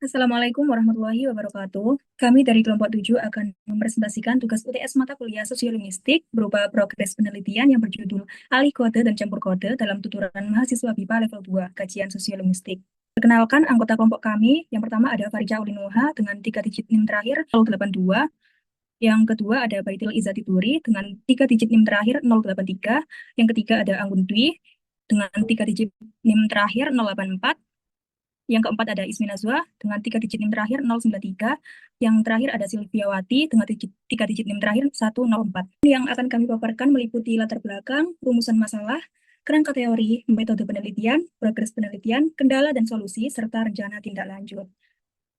Assalamualaikum warahmatullahi wabarakatuh. Kami dari kelompok 7 akan mempresentasikan tugas UTS mata kuliah Sosiolinguistik berupa progres penelitian yang berjudul Alih Kode dan Campur Kode dalam tuturan mahasiswa BIPA level 2, kajian Sosiolinguistik. Perkenalkan anggota kelompok kami, yang pertama ada Farija Ulinuha dengan 3 digit NIM terakhir 082, yang kedua ada Baitil Izzati Turi dengan 3 digit NIM terakhir 083, yang ketiga ada Anggun Dwi dengan 3 digit NIM terakhir 084, yang keempat ada Ismi Nazwa dengan 3 digit NIM terakhir 093. Yang terakhir ada Silviawati dengan 3 digit NIM terakhir 104. Yang akan kami paparkan meliputi latar belakang, rumusan masalah, kerangka teori, metode penelitian, progres penelitian, kendala dan solusi, serta rencana tindak lanjut.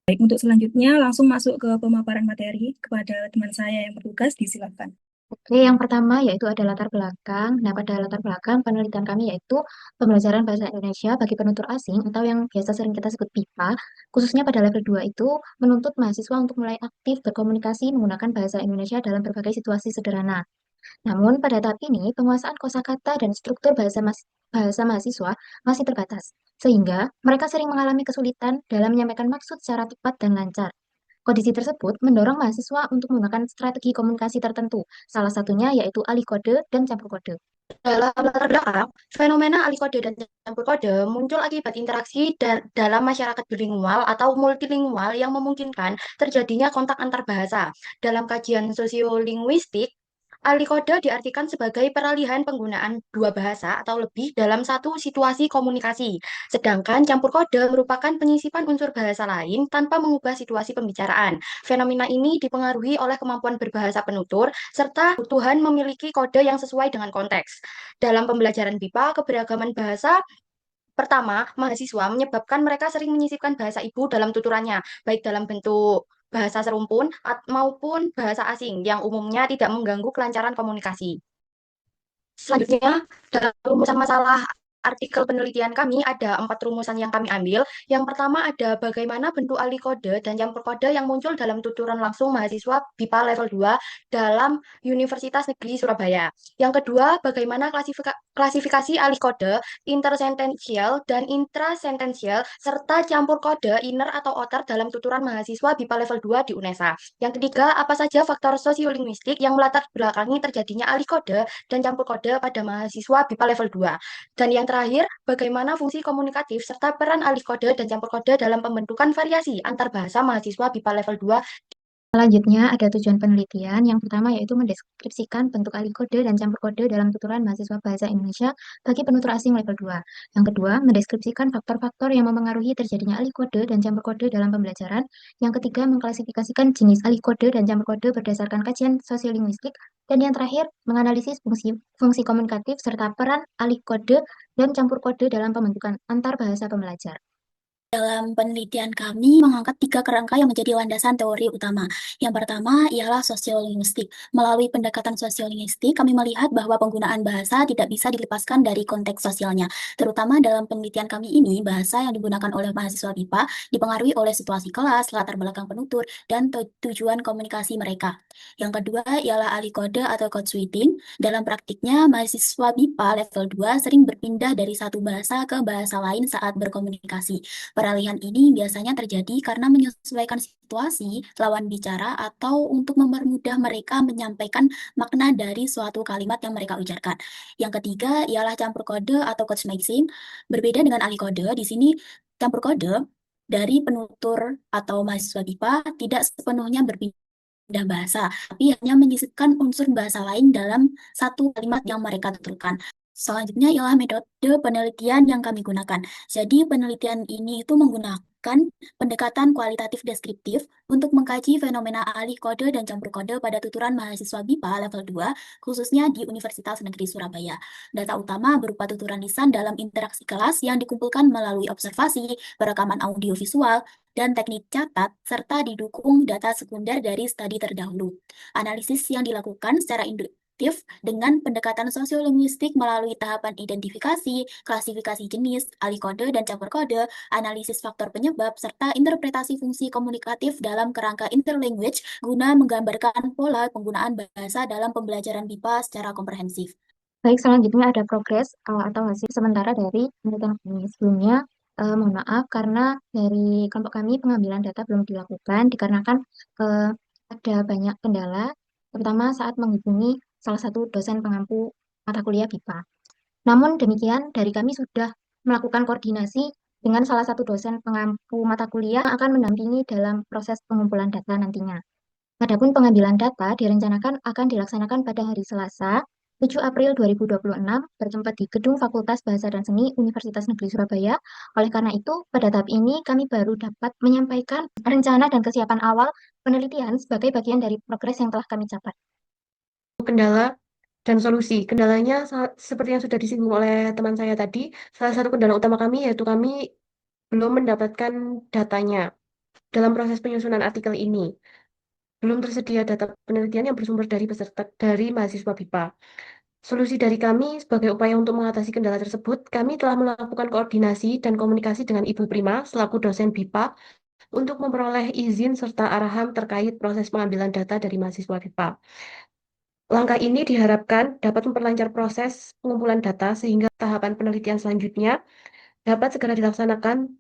Baik, untuk selanjutnya langsung masuk ke pemaparan materi kepada teman saya yang bertugas, disilakan. Oke, yang pertama yaitu ada latar belakang. Nah, pada latar belakang penelitian kami yaitu pembelajaran bahasa Indonesia bagi penutur asing atau yang biasa sering kita sebut BIPA, khususnya pada level 2 itu menuntut mahasiswa untuk mulai aktif berkomunikasi menggunakan bahasa Indonesia dalam berbagai situasi sederhana. Namun, pada tahap ini, penguasaan kosakata dan struktur bahasa mahasiswa masih terbatas, sehingga mereka sering mengalami kesulitan dalam menyampaikan maksud secara tepat dan lancar. Kondisi tersebut mendorong mahasiswa untuk menggunakan strategi komunikasi tertentu, salah satunya yaitu alih kode dan campur kode. Dalam latar belakang, fenomena alih kode dan campur kode muncul akibat interaksi dalam masyarakat bilingual atau multilingual yang memungkinkan terjadinya kontak antar bahasa. Dalam kajian sosiolinguistik, alih kode diartikan sebagai peralihan penggunaan dua bahasa atau lebih dalam satu situasi komunikasi. Sedangkan campur kode merupakan penyisipan unsur bahasa lain tanpa mengubah situasi pembicaraan. Fenomena ini dipengaruhi oleh kemampuan berbahasa penutur serta kebutuhan memiliki kode yang sesuai dengan konteks. Dalam pembelajaran BIPA, keberagaman bahasa pertama, mahasiswa menyebabkan mereka sering menyisipkan bahasa ibu dalam tuturannya, baik dalam bentuk bahasa serumpun maupun bahasa asing yang umumnya tidak mengganggu kelancaran komunikasi. Selanjutnya, dalam rumusan masalah artikel penelitian kami ada 4 rumusan yang kami ambil. Yang pertama ada bagaimana bentuk alih kode dan campur kode yang muncul dalam tuturan langsung mahasiswa BIPA level 2 dalam Universitas Negeri Surabaya. Yang kedua, bagaimana klasifikasi alih kode, intersentensial dan intrasentensial, serta campur kode inner atau outer dalam tuturan mahasiswa BIPA level 2 di UNESA. Yang ketiga, apa saja faktor sosiolinguistik yang melatar belakangi terjadinya alih kode dan campur kode pada mahasiswa BIPA level 2. Dan yang terakhir, bagaimana fungsi komunikatif serta peran alih kode dan campur kode dalam pembentukan variasi antar bahasa mahasiswa BIPA level 2. Selanjutnya ada tujuan penelitian. Yang pertama yaitu mendeskripsikan bentuk alih kode dan campur kode dalam tuturan mahasiswa bahasa Indonesia bagi penutur asing level 2. Yang kedua, mendeskripsikan faktor-faktor yang mempengaruhi terjadinya alih kode dan campur kode dalam pembelajaran. Yang ketiga, mengklasifikasikan jenis alih kode dan campur kode berdasarkan kajian sosiolinguistik. Dan yang terakhir, menganalisis fungsi komunikatif serta peran alih kode dan campur kode dalam pembentukan antar bahasa pembelajar. Dalam penelitian kami mengangkat 3 kerangka yang menjadi landasan teori utama. Yang pertama ialah sosiolinguistik. Melalui pendekatan sosiolinguistik, kami melihat bahwa penggunaan bahasa tidak bisa dilepaskan dari konteks sosialnya. Terutama dalam penelitian kami ini, bahasa yang digunakan oleh mahasiswa BIPA dipengaruhi oleh situasi kelas, latar belakang penutur, dan tujuan komunikasi mereka. Yang kedua ialah alih kode atau code switching. Dalam praktiknya, mahasiswa BIPA level 2 sering berpindah dari satu bahasa ke bahasa lain saat berkomunikasi. Peralihan ini biasanya terjadi karena menyesuaikan situasi lawan bicara atau untuk mempermudah mereka menyampaikan makna dari suatu kalimat yang mereka ucapkan. Yang ketiga ialah campur kode atau code mixing. Berbeda dengan alih kode, di sini campur kode dari penutur atau mahasiswa BIPA tidak sepenuhnya berpindah bahasa, tapi hanya menyisipkan unsur bahasa lain dalam satu kalimat yang mereka tuturkan. Selanjutnya ialah metode penelitian yang kami gunakan. Jadi penelitian ini itu menggunakan pendekatan kualitatif deskriptif untuk mengkaji fenomena alih kode dan campur kode pada tuturan mahasiswa BIPA level 2, khususnya di Universitas Negeri Surabaya. Data utama berupa tuturan lisan dalam interaksi kelas yang dikumpulkan melalui observasi, perekaman audiovisual, dan teknik catat, serta didukung data sekunder dari studi terdahulu. Analisis yang dilakukan secara dengan pendekatan sosiolinguistik melalui tahapan identifikasi, klasifikasi jenis, alih kode dan campur kode, analisis faktor penyebab, serta interpretasi fungsi komunikatif dalam kerangka interlanguage guna menggambarkan pola penggunaan bahasa dalam pembelajaran BIPA secara komprehensif. Baik, selanjutnya ada progres atau hasil sementara dari penelitian kami. Sebelumnya, Mohon maaf karena dari kelompok kami pengambilan data belum dilakukan dikarenakan ada banyak kendala, terutama saat menghubungi salah satu dosen pengampu mata kuliah BIPA. Namun demikian, dari kami sudah melakukan koordinasi dengan salah satu dosen pengampu mata kuliah yang akan mendampingi dalam proses pengumpulan data nantinya. Adapun pengambilan data direncanakan akan dilaksanakan pada hari Selasa, 7 April 2026, bertempat di Gedung Fakultas Bahasa dan Seni Universitas Negeri Surabaya. Oleh karena itu, pada tahap ini kami baru dapat menyampaikan rencana dan kesiapan awal penelitian sebagai bagian dari progres yang telah kami capai. Kendala dan solusi. Kendalanya seperti yang sudah disinggung oleh teman saya tadi, salah satu kendala utama kami yaitu kami belum mendapatkan datanya dalam proses penyusunan artikel ini. Belum tersedia data penelitian yang bersumber dari peserta dari mahasiswa BIPA. Solusi dari kami sebagai upaya untuk mengatasi kendala tersebut, kami telah melakukan koordinasi dan komunikasi dengan Ibu Prima selaku dosen BIPA untuk memperoleh izin serta arahan terkait proses pengambilan data dari mahasiswa BIPA. Langkah ini diharapkan dapat memperlancar proses pengumpulan data sehingga tahapan penelitian selanjutnya dapat segera dilaksanakan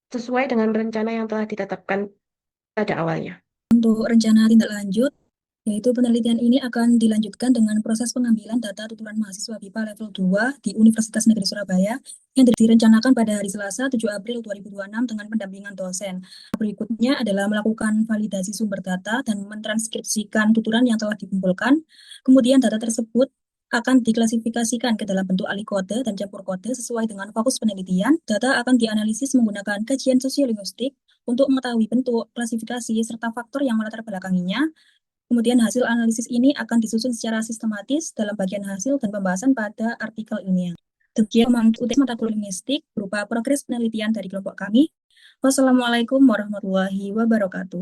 sesuai dengan rencana yang telah ditetapkan pada awalnya. Untuk rencana tindak lanjut, yaitu penelitian ini akan dilanjutkan dengan proses pengambilan data tuturan mahasiswa BIPA level 2 di Universitas Negeri Surabaya yang direncanakan pada hari Selasa 7 April 2026 dengan pendampingan dosen. Berikutnya adalah melakukan validasi sumber data dan mentranskripsikan tuturan yang telah dikumpulkan. Kemudian data tersebut akan diklasifikasikan ke dalam bentuk alih kode dan campur kode sesuai dengan fokus penelitian. Data akan dianalisis menggunakan kajian sosiolinguistik untuk mengetahui bentuk, klasifikasi, serta faktor yang melatar belakanginya. Kemudian hasil analisis ini akan disusun secara sistematis dalam bagian hasil dan pembahasan pada artikel ilmiah. Demikian UTS mata kuliah linguistik berupa progres penelitian dari kelompok kami. Wassalamualaikum warahmatullahi wabarakatuh.